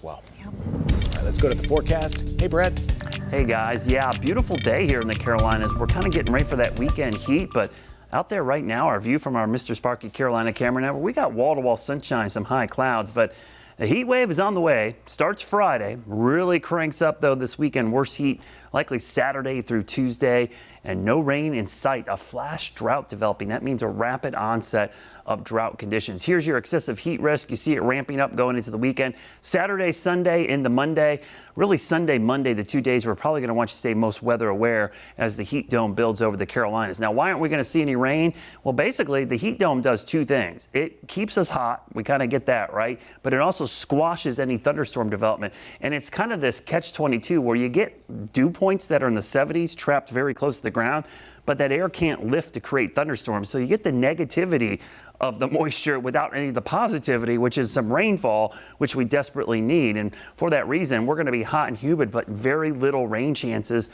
Well. All right, let's go to the forecast. Hey, Brett. Hey, guys. Yeah, beautiful day here in the Carolinas. We're kind of getting ready for that weekend heat, but out there right now, our view from our Mr. Sparky Carolina camera network, we got wall-to-wall sunshine, some high clouds, but the heat wave is on the way. Starts Friday, really cranks up, though, this weekend. Worse heat likely Saturday through Tuesday, and no rain in sight. A flash drought developing. That means a rapid onset of drought conditions. Here's your excessive heat risk. You see it ramping up going into the weekend. Saturday, Sunday, into Monday. Really Sunday, Monday, the 2 days we're probably going to want you to stay most weather aware as the heat dome builds over the Carolinas. Now, why aren't we going to see any rain? Well, basically, the heat dome does two things. It keeps us hot. We kind of get that, right? But it also squashes any thunderstorm development. And it's kind of this catch-22 where you get dew points that are in the 70s trapped very close to the ground, but that air can't lift to create thunderstorms. So you get the negativity of the moisture without any of the positivity, which is some rainfall, which we desperately need. And for that reason, we're going to be hot and humid, but very little rain chances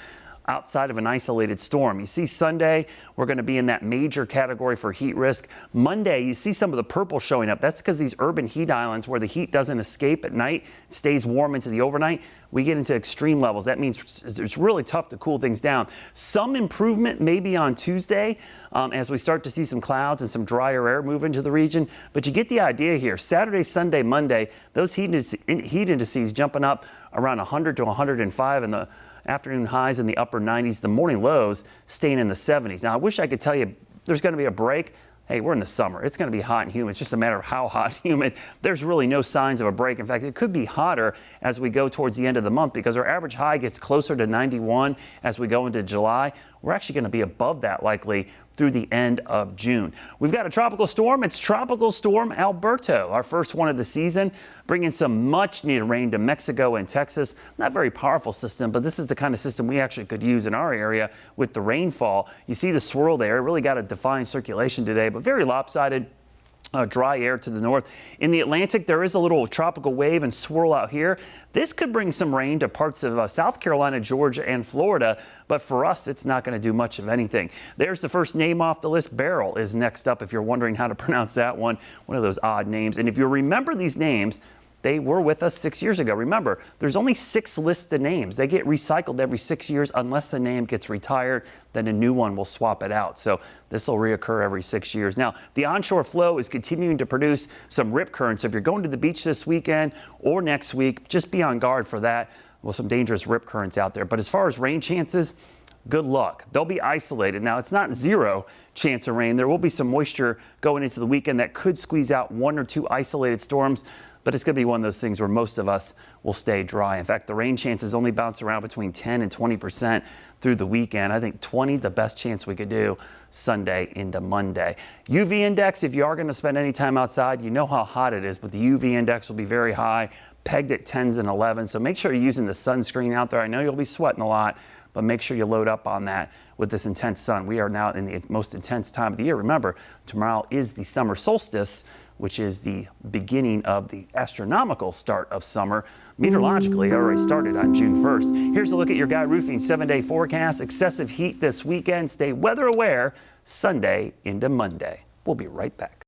outside of an isolated storm. You see Sunday, we're going to be in that major category for heat risk. Monday, you see some of the purple showing up. That's because these urban heat islands where the heat doesn't escape at night, stays warm into the overnight, we get into extreme levels. That means it's really tough to cool things down. Some improvement maybe on Tuesday as we start to see some clouds and some drier air move into the region. But you get the idea here. Saturday, Sunday, Monday, those heat indices jumping up around 100 to 105 in the afternoon highs in the upper 90s, the morning lows staying in the 70s. Now, I wish I could tell you there's going to be a break. Hey, we're in the summer. It's going to be hot and humid. It's just a matter of how hot and humid. There's really no signs of a break. In fact, it could be hotter as we go towards the end of the month because our average high gets closer to 91 as we go into July. We're actually going to be above that likely through the end of June. We've got a tropical storm. It's Tropical Storm Alberto, our first one of the season, bringing some much needed rain to Mexico and Texas. Not a very powerful system, but this is the kind of system we actually could use in our area with the rainfall. You see the swirl there. It really got a defined circulation today, but very lopsided. Dry air to the north. In the Atlantic, there is a little tropical wave and swirl out here. This could bring some rain to parts of South Carolina, Georgia, and Florida, but for us, it's not going to do much of anything. There's the first name off the list. Beryl is next up if you're wondering how to pronounce that one of those odd names. And if you remember these names, they were with us 6 years ago. Remember, there's only 6 listed names. They get recycled every 6 years unless the name gets retired, then a new one will swap it out. So this will reoccur every 6 years. Now, the onshore flow is continuing to produce some rip currents. So if you're going to the beach this weekend or next week, just be on guard for that. Well, some dangerous rip currents out there. But as far as rain chances, good luck. They'll be isolated. Now, it's not zero chance of rain. There will be some moisture going into the weekend that could squeeze out 1 or 2 isolated storms, but it's going to be one of those things where most of us will stay dry. In fact, the rain chances only bounce around between 10 and 20% through the weekend. I think 20, the best chance we could do Sunday into Monday. UV index, if you are going to spend any time outside, you know how hot it is, but the UV index will be very high, pegged at 10s and 11s. So make sure you're using the sunscreen out there. I know you'll be sweating a lot, but make sure you load up on that with this intense sun. We are now in the most intense time of the year. Remember, tomorrow is the summer solstice, which is the beginning of the astronomical start of summer. Meteorologically, it already started on June 1st. Here's a look at your Guy Roofing 7-day forecast. Excessive heat this weekend. Stay weather aware Sunday into Monday. We'll be right back.